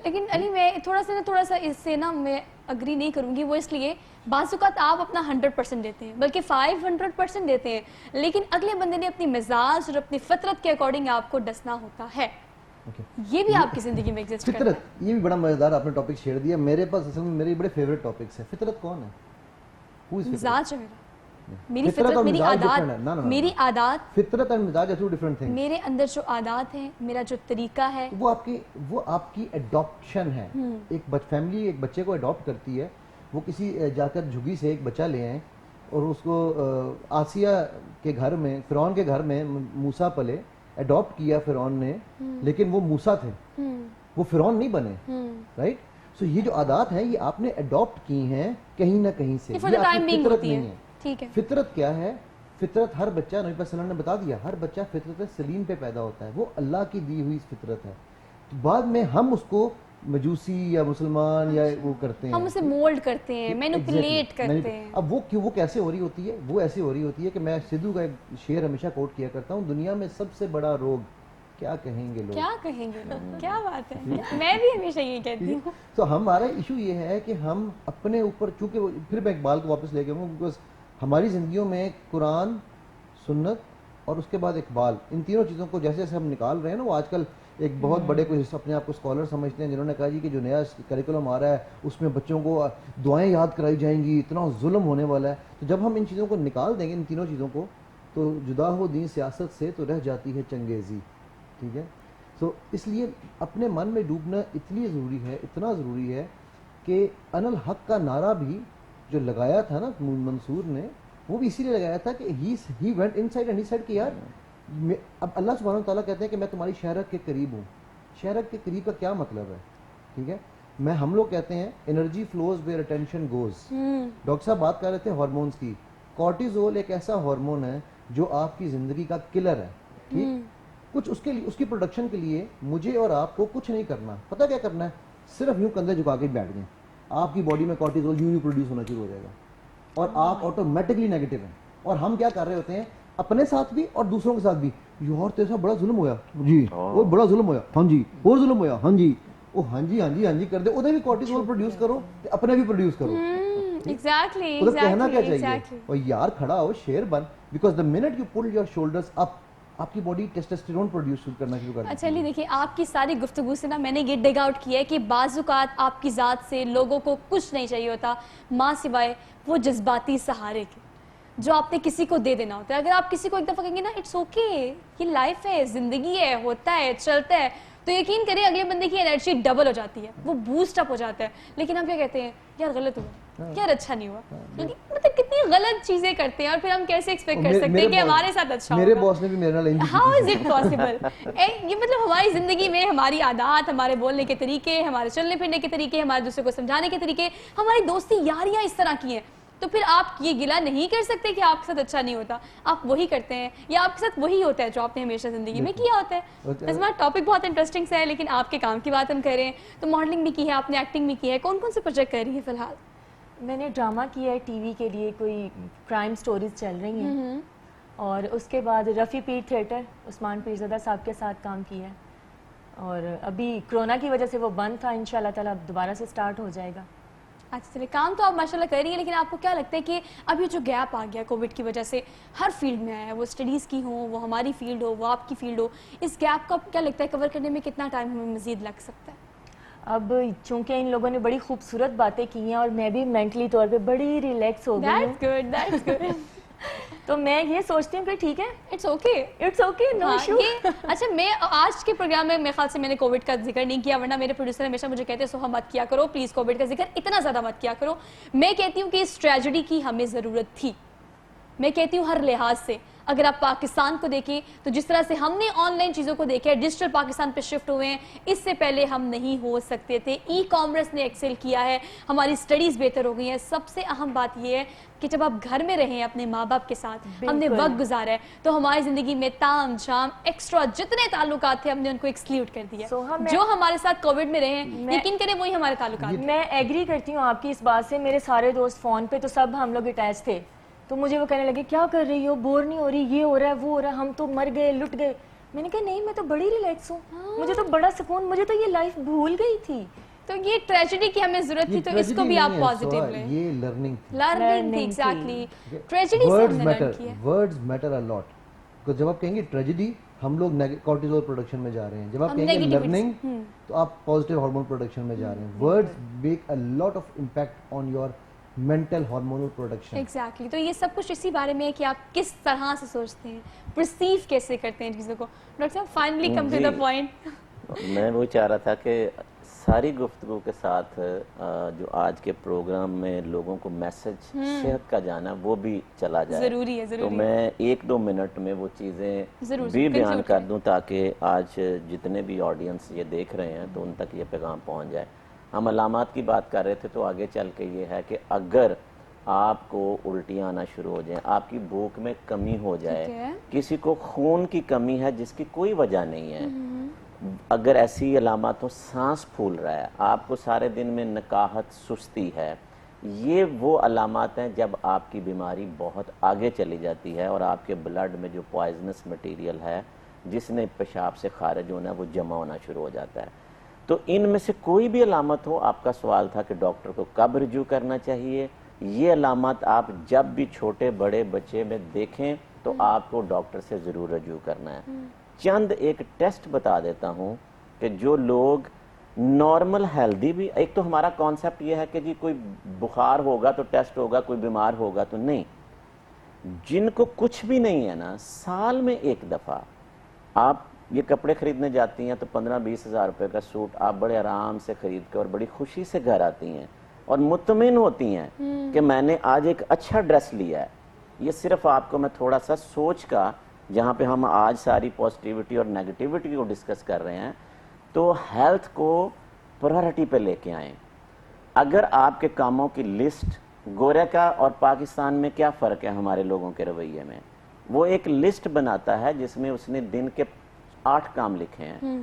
لیکن علی میں تھوڑا سا اس سے نا میں اگری نہیں کروں گی، وہ اس لیے بعض اوقات آپ اپنا 100% دیتے ہیں، بلکہ 500% دیتے ہیں، لیکن اگلے بندے نے اپنی مزاج اور اپنی فطرت کے اکارڈنگ آپ کو ڈسنا ہوتا ہے. یہ بھی آپ کی زندگی میں ایگزسٹ کرتا ہے. فطرت، یہ بھی بڑا مزیدار آپ نے ٹاپک چھیڑ دیا. میرے پاس اصل میں میرے بڑے فیوریٹ ٹاپکس ہیں. فطرت کون ہے؟ مزاج ہے میری فطرت، میری عادات، میری عادات. فطرت اور مزاج are two different things. میرے اندر جو عادات ہیں، میرا جو طریقہ ہے، وہ آپ کی اڈاپشن ہے. ایک فیملی ایک بچے کو اڈاپٹ کرتی ہے، وہ کسی جا کر جھگی سے ایک بچہ لے آئیں اور اس کو آسیہ کے گھر میں، فرعون کے گھر میں موسیٰ پلے، اڈاپٹ کیا فرعون نے، لیکن وہ موسیٰ تھے، وہ فرعون نہیں بنے، رائٹ؟ سو یہ جو عادات ہیں یہ آپ نے اڈاپٹ کی ہیں کہیں نہ کہیں سے، یہ آپ کی فطرت نہیں ہے. فطرت کیا ہے؟ فطرت ہر بچہ، نبی صلی اللہ علیہ وسلم نے بتا دیا، ہر بچہ فطرت سلیم پہ پیدا ہوتا ہے، وہ اللہ کی دی ہوئی فطرت ہے. بعد میں ہم اس کو مجوسی یا مسلمان یا وہ کرتے ہیں، ہم اسے مولڈ کرتے ہیں، مینیپولیٹ کرتے ہیں. اب وہ کیسے ہو رہی ہوتی ہے؟ وہ ایسی ہو رہی ہوتی ہے کہ میں سدھو کا ایک شعر ہمیشہ کوٹ کیا کرتا ہوں، دنیا میں سب سے بڑا روگ کیا کہیں گے لوگ، کیا کہیں گے لوگ. کیا بات ہے، میں بھی ہمیشہ یہ کہتی ہوں. تو ہمارا ایشو یہ ہے کہ ہم اپنے اوپر، چونکہ پھر میں اقبال کو واپس لے کے ہوں، بیکاز ہماری زندگیوں میں قرآن، سنت اور اس کے بعد اقبال، ان تینوں چیزوں کو جیسے جیسے ہم نکال رہے ہیں نا، وہ آج کل ایک بہت بڑے کوئی اپنے آپ کو اسکالر سمجھتے ہیں، جنہوں نے کہا جی کہ جو نیا کریکولم آ رہا ہے اس میں بچوں کو دعائیں یاد کرائی جائیں گی، اتنا ظلم ہونے والا ہے. تو جب ہم ان چیزوں کو نکال دیں گے، ان تینوں چیزوں کو، تو جدا ہو دین سیاست سے تو رہ جاتی ہے چنگیزی. ٹھیک ہے؟ تو اس لیے اپنے من میں ڈوبنا اتنا ضروری ہے کہ ان الحق کا نعرہ بھی جو لگایا تھا نا منصور نے، وہ بھی اسی لیے لگایا تھا کہ he went in side and he said کہ یار اب اللہ سبحانہ وتعالیٰ کہتے ہیں کہ میں تمہاری شہرت کے قریب ہوں. شہرت کے قریب کا کیا مطلب ہے؟ ٹھیک ہے، ہم لوگ کہتے ہیں energy flows where attention goes. Doctor صاحب بات کر رہے تھے ہارمونز کی. کورٹیزول ایک ایسا ہارمون ہے جو آپ کی زندگی کا کلر ہے. ٹھیک، کچھ اس کی پروڈکشن کے لیے مجھے اور آپ کو کچھ نہیں کرنا. پتہ کیا کرنا ہے؟ صرف یوں کندھے جھکا کے بیٹھ گئے، آپ کی باڈی میں کورٹیزول یوں پروڈیوس ہونا شروع ہو جائے گا، اور آپ آٹومیٹکلی نیگیٹو ہیں. اور ہم کیا کر رہے ہوتے ہیں اپنے ساتھ بھی اور دوسروں کے ساتھ بھی، یار تیرے ساتھ بڑا ظلم ہویا جی، وہ بڑا ظلم ہویا، ہاں جی، اور ظلم ہویا، ہاں جی، وہ ہاں جی ہاں جی ہاں جی کر دے. ادھر بھی کورٹیزول پروڈیوس کرو، اپنے بھی پروڈیوس کرو. ادھر کہنا کیا چاہیے؟ اور یار کھڑا ہو، شیر بن، because the moment you pull your shoulders up, آپ کی باڈی ٹیسٹوسٹیرون پروڈیوس کرنا شروع کر دیتی ہے. اچھا علی دیکھیے، آپ کی ساری گفتگو سے نا میں نے یہ ڈگ آؤٹ کیا ہے کہ بعض اوقات آپ کی ذات سے لوگوں کو کچھ نہیں چاہیے ہوتا ماں سوائے وہ جذباتی سہارے کے جو آپ نے کسی کو دے دینا ہوتا ہے. اگر آپ کسی کو ایک دفعہ کہیں گے نا اٹس اوکے، یہ لائف ہے، زندگی ہے، ہوتا ہے، چلتا ہے، تو یقین کریں اگلے بندے کی انرجی ڈبل ہو جاتی ہے، وہ بوسٹ اپ ہو جاتا ہے. لیکن ہم کیا کہتے ہیں؟ یار غلط ہوا، یار اچھا نہیں ہوا. مطلب کتنی غلط چیزیں کرتے ہیں اور پھر ہم کیسے ایکسپیکٹ کر سکتے ہیں کہ ہمارے ساتھ اچھا ہوگا. میرے باس نے بھی میرے نال انج ہاؤ از اٹ پاسبل؟ یہ مطلب ہماری زندگی میں ہماری عادات, ہمارے بولنے کے طریقے, ہمارے چلنے پھرنے کے طریقے, ہمارے دوسرے کو سمجھانے کے طریقے, ہماری دوستی یاریاں اس طرح کی ہیں. تو پھر آپ یہ گلہ نہیں کر سکتے کہ آپ کے ساتھ اچھا نہیں ہوتا, آپ وہی کرتے ہیں یا آپ کے ساتھ وہی ہوتا ہے جو آپ نے ہمیشہ زندگی میں کیا ہوتا ہے. ہمارا ٹاپک بہت انٹرسٹنگ سے ہے, لیکن آپ کے کام کی بات ہم کر رہے ہیں. تو ماڈلنگ بھی کی ہے آپ نے, ایکٹنگ بھی کی ہے, کون کون سے پروجیکٹ کر رہی ہیں فی الحال؟ میں نے ڈرامہ کیا ہے ٹی وی کے لیے, کوئی کرائم سٹوریز چل رہی ہیں, اور اس کے بعد رفیع پیر تھیٹر عثمان پیرزادہ صاحب کے ساتھ کام کیا ہے, اور ابھی کرونا کی وجہ سے وہ بند تھا, انشاءاللہ تعالیٰ اب دوبارہ سے سٹارٹ ہو جائے گا. اچھا چلے, کام تو آپ ماشاءاللہ کر رہی ہیں, لیکن آپ کو کیا لگتا ہے کہ اب یہ جو گیپ آ گیا کووڈ کی وجہ سے ہر فیلڈ میں آیا ہے, وہ اسٹڈیز کی ہوں, وہ ہماری فیلڈ ہو, وہ آپ کی فیلڈ ہو, اس گیپ کو آپ کیا لگتا ہے کور کرنے میں کتنا ٹائم ہمیں مزید لگ سکتا ہے؟ اب چونکہ ان لوگوں نے بڑی خوبصورت باتیں کی ہیں اور میں بھی مینٹلی طور پہ بڑی ریلیکس ہو گئی ہوں, That's good. تو میں یہ سوچتی ہوں کہ ٹھیک ہے, اٹس اوکے, نو ایشو. اچھا, میں آج کے پروگرام میں میرے خیال سے میں نے کووڈ کا ذکر نہیں کیا, ورنہ میرے پروڈیوسر ہمیشہ مجھے کہتے ہیں سوہا مت کیا کرو پلیز, کووڈ کا ذکر اتنا زیادہ مت کیا کرو. میں کہتی ہوں کہ اس ٹریجڈی کی ہمیں ضرورت تھی. میں کہتی ہوں ہر لحاظ سے, اگر آپ پاکستان کو دیکھیں تو جس طرح سے ہم نے آن لائن چیزوں کو دیکھا ہے, ڈیجیٹل پاکستان پہ شفٹ ہوئے ہیں, اس سے پہلے ہم نہیں ہو سکتے تھے. ای کامرس نے ایکسل کیا ہے, ہماری سٹڈیز بہتر ہو گئی ہیں. سب سے اہم بات یہ ہے کہ جب آپ گھر میں رہیں اپنے ماں باپ کے ساتھ, ہم نے وقت گزارا ہے, تو ہماری زندگی میں تام جام ایکسٹرا جتنے تعلقات تھے ہم نے ان کو ایکسکلیوڈ کر دیا. جو ہمارے ساتھ کووڈ میں رہے ہیں, یقین کریں وہی ہمارے تعلقات. میں ایگری کرتی ہوں آپ کی اس بات سے. میرے سارے دوست فون پہ تو سب ہم لوگ اٹیچ تھے, تو مجھے وہ کہنے لگے کیا کر رہی ہو, بور نہیں ہو رہی, یہ ہو رہا ہے وہ ہو رہا ہے, ہم تو مر گئے لٹ گئے. میں نے کہا نہیں, میں تو بڑی ریلیکس ہوں, مجھے تو بڑا سکون, مجھے تو یہ لائف بھول گئی تھی. تو یہ ٹریجڈی کی ہمیں ضرورت تھی, تو اس کو بھی آپ پازیٹیو لیں. یہ لرننگ تھی ایگزیکٹلی. ٹریجڈی سے ہم نے لرن کیا. ورڈز میٹر ا لاٹ. جب آپ کہیں گے ٹریجڈی, ہم لوگ کورٹیزول پروڈکشن میں جا رہے ہیں. جب آپ کہیں گے لرننگ, تو آپ پازیٹیو ہارمون پروڈکشن میں جا رہے ہیں. Words make a lot of impact on your mental hormonal production. Exactly. تو یہ سب کچھ اسی بارے میں ہے کہ آپ کس طرح سے سوچتے ہیں, پرسیو کیسے کرتے ہیں چیزوں کو. ڈاکٹر صاحب finally come to the point. میں وہ چاہ رہا تھا کہ ساری گفتگو کے ساتھ جو آج کے پروگرام میں لوگوں کو میسج صحت کا جانا وہ بھی چلا جائے. ضروری ہے. تو میں 1-2 منٹ میں وہ چیزیں بھی بیان کر دوں تاکہ آج جتنے بھی آڈینس یہ دیکھ رہے ہیں تو ان تک یہ پیغام پہنچ جائے. ہم علامات کی بات کر رہے تھے, تو آگے چل کے یہ ہے کہ اگر آپ کو الٹیاں آنا شروع ہو جائیں, آپ کی بھوک میں کمی ہو جائے, کسی کو خون کی کمی ہے جس کی کوئی وجہ نہیں ہے, اگر ایسی علامات ہو, سانس پھول رہا ہے, آپ کو سارے دن میں نکاہت, سستی ہے, یہ وہ علامات ہیں جب آپ کی بیماری بہت آگے چلی جاتی ہے اور آپ کے بلڈ میں جو پوائزنس مٹیریل ہے جس نے پیشاب سے خارج ہونا ہے وہ جمع ہونا شروع ہو جاتا ہے. تو ان میں سے کوئی بھی علامت ہو, آپ کا سوال تھا کہ ڈاکٹر کو کب رجوع کرنا چاہیے, یہ علامات آپ جب بھی چھوٹے بڑے بچے میں دیکھیں تو آپ کو ڈاکٹر سے ضرور رجوع کرنا ہے. چند ایک ٹیسٹ بتا دیتا ہوں کہ جو لوگ نارمل ہیلدی بھی, ایک تو ہمارا کانسیپٹ یہ ہے کہ جی کوئی بخار ہوگا تو ٹیسٹ ہوگا, کوئی بیمار ہوگا تو نہیں. جن کو کچھ بھی نہیں ہے نا, سال میں ایک دفعہ آپ یہ کپڑے خریدنے جاتی ہیں تو 15-20 ہزار روپے کا سوٹ آپ بڑے آرام سے خرید کے اور بڑی خوشی سے گھر آتی ہیں اور مطمئن ہوتی ہیں کہ میں نے آج ایک اچھا ڈریس لیا ہے. یہ صرف آپ کو میں تھوڑا سا سوچ کا, جہاں پہ ہم آج ساری پازیٹیوٹی اور نیگیٹیوٹی کو ڈسکس کر رہے ہیں, تو ہیلتھ کو پرائرٹی پہ لے کے آئیں. اگر آپ کے کاموں کی لسٹ, گورے کا اور پاکستان میں کیا فرق ہے ہمارے لوگوں کے رویے میں, وہ ایک لسٹ بناتا ہے جس میں اس نے دن کے 8 کام لکھے ہیں.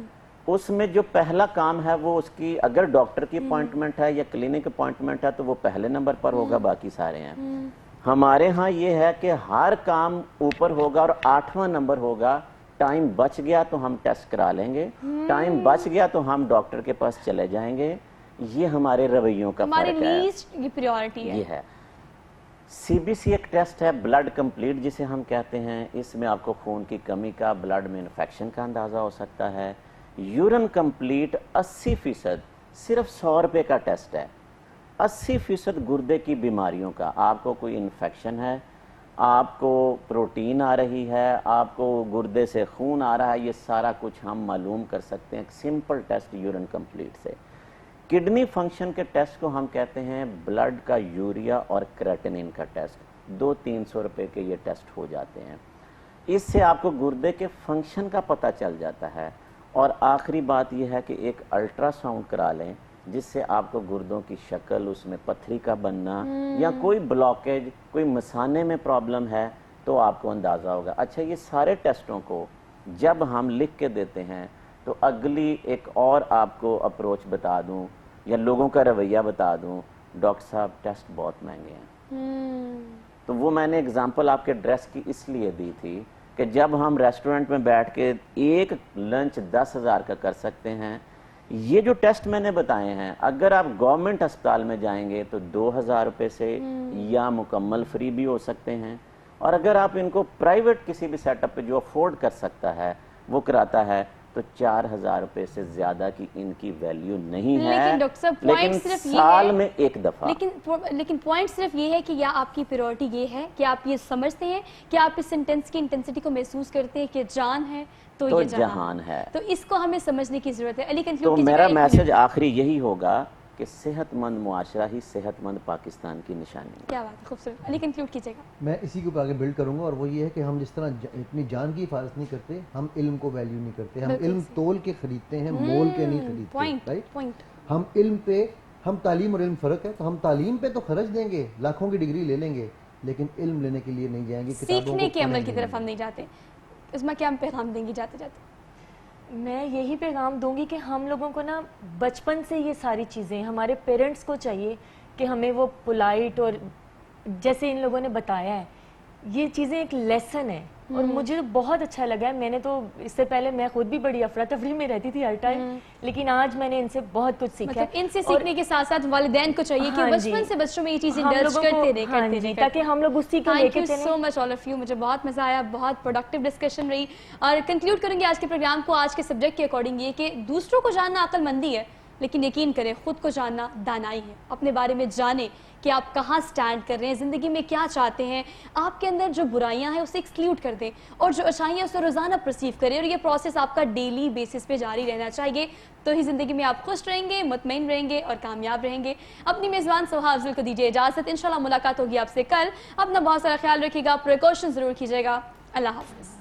اس میں جو پہلا کام ہے وہ اس کی, اگر ڈاکٹر کی اپوائنٹمنٹ ہے یا کلینک اپوائنٹمنٹ ہے تو وہ پہلے نمبر پر ہوگا, باقی سارے ہیں. ہمارے ہاں یہ ہے کہ ہر کام اوپر ہوگا اور 8واں نمبر ہوگا. ٹائم بچ گیا تو ہم ٹیسٹ کرا لیں گے, ٹائم بچ گیا تو ہم ڈاکٹر کے پاس چلے جائیں گے. یہ ہمارے رویوں کا فرق ہے. یہ پریورٹی ہے. یہ ہے سی بی سی, ایک ٹیسٹ ہے بلڈ کمپلیٹ جسے ہم کہتے ہیں. اس میں آپ کو خون کی کمی کا, بلڈ میں انفیکشن کا اندازہ ہو سکتا ہے. یورن کمپلیٹ 80%, صرف 100 روپے کا ٹیسٹ ہے. 80% گردے کی بیماریوں کا, آپ کو کوئی انفیکشن ہے, آپ کو پروٹین آ رہی ہے, آپ کو گردے سے خون آ رہا ہے, یہ سارا کچھ ہم معلوم کر سکتے ہیں ایک سمپل ٹیسٹ یورن کمپلیٹ سے. کڈنی فنکشن کے ٹیسٹ کو ہم کہتے ہیں بلڈ کا یوریا اور کریٹنین کا ٹیسٹ، 200-300 روپے کے یہ ٹیسٹ ہو جاتے ہیں. اس سے آپ کو گردے کے فنکشن کا پتہ چل جاتا ہے. اور آخری بات یہ ہے کہ ایک الٹرا ساؤنڈ کرا لیں جس سے آپ کو گردوں کی شکل، اس میں پتھری کا بننا یا کوئی بلاکیج، کوئی مثانے میں پرابلم ہے تو آپ کو اندازہ ہوگا. اچھا، یہ سارے ٹیسٹوں کو جب ہم لکھ کے دیتے ہیں تو اگلی ایک اور آپ کو اپروچ بتا دوں یا لوگوں کا رویہ بتا دوں، ڈاکٹر صاحب ٹیسٹ بہت مہنگے ہیں. تو وہ میں نے اگزامپل آپ کے ڈریس کی اس لیے دی تھی کہ جب ہم ریسٹورنٹ میں بیٹھ کے ایک لنچ 10,000 کا کر سکتے ہیں، یہ جو ٹیسٹ میں نے بتائے ہیں اگر آپ گورنمنٹ ہسپتال میں جائیں گے تو 2,000 روپے سے یا مکمل فری بھی ہو سکتے ہیں. اور اگر آپ ان کو پرائیویٹ کسی بھی سیٹ اپ پہ جو افورڈ کر سکتا ہے وہ کراتا ہے تو 4,000 روپے سے زیادہ کی ان کی ویلیو نہیں ہے. لیکن ڈاکٹر صاحب پوائنٹ صرف یہ سال میں ایک دفعہ. لیکن پوائنٹ صرف یہ ہے کہ یا آپ کی پریورٹی یہ ہے کہ آپ یہ سمجھتے ہیں کہ آپ اس سینٹینس کی انٹینسٹی کو محسوس کرتے ہیں کہ جان ہے تو یہ جہان ہے. تو اس کو ہمیں سمجھنے کی ضرورت ہے. علی تو میرا میسج آخری یہی ہوگا کہ صحت مند معاشرہ ہی صحت مند پاکستان کی نشانی ہے. کیا بات ہے، خوبصورت. علی کنکلوڈ کیجیے گا. میں اسی کے اوپر آگے بلڈ کروں گا، اور وہ یہ ہے کہ ہم جس طرح اپنی جان کی حفاظت نہیں کرتے، ہم علم کو ویلیو نہیں کرتے. ہم علم تول کے خریدتے ہیں، مول کے نہیں خریدتے. پوائنٹ. ہم علم پہ، ہم تعلیم اور علم فرق ہے، تو ہم تعلیم پہ تو خرچ دیں گے، لاکھوں کی ڈگری لے لیں گے، لیکن علم لینے کے لیے نہیں جائیں گے. سیکھنے کے عمل کی طرف ہم نہیں جاتے. اس میں کیا ہم پیغام دیں گی جاتے جاتے؟ میں یہی پیغام دوں گی کہ ہم لوگوں کو نا بچپن سے یہ ساری چیزیں، ہمارے پیرنٹس کو چاہیے کہ ہمیں وہ پولائٹ اور جیسے ان لوگوں نے بتایا ہے یہ چیزیں ایک لیسن ہے. اور مجھے بہت اچھا لگا ہے. میں نے تو اس سے پہلے میں خود بھی بڑی افراتفری میں رہتی تھی ہر ٹائم، لیکن آج میں نے ان سے بہت کچھ سیکھا ہے. ان سے سیکھنے کے ساتھ ساتھ والدین کو چاہیے کہ بچپن سے بچوں میں یہ چیزیں انڈلج کرتے رہیں تاکہ ہم لوگ اسی کو لے کے چلیں. سو مچ آل آف یو. مجھے بہت مزہ آیا، بہت پروڈکٹیو ڈسکشن رہی. اور کنکلوڈ کریں گے آج کے پروگرام کو آج کے سبجیکٹ کے اکارڈنگ یہ کہ دوسروں کو جاننا عقل مندی ہے، لیکن یقین کریں خود کو جاننا دانائی ہے. اپنے بارے میں جانیں کہ آپ کہاں سٹینڈ کر رہے ہیں، زندگی میں کیا چاہتے ہیں. آپ کے اندر جو برائیاں ہیں اسے ایکسکلیوڈ کر دیں اور جو اچھائیاں اسے روزانہ پرسیو کریں. اور یہ پروسیس آپ کا ڈیلی بیسس پہ جاری رہنا چاہیے. تو ہی زندگی میں آپ خوش رہیں گے، مطمئن رہیں گے اور کامیاب رہیں گے. اپنی میزبان سوہا افضل کو دیجیے اجازت. انشاءاللہ ملاقات ہوگی آپ سے کل. اپنا بہت سارا خیال رکھیے گا، پریکاشن ضرور کیجیے گا. اللہ حافظ.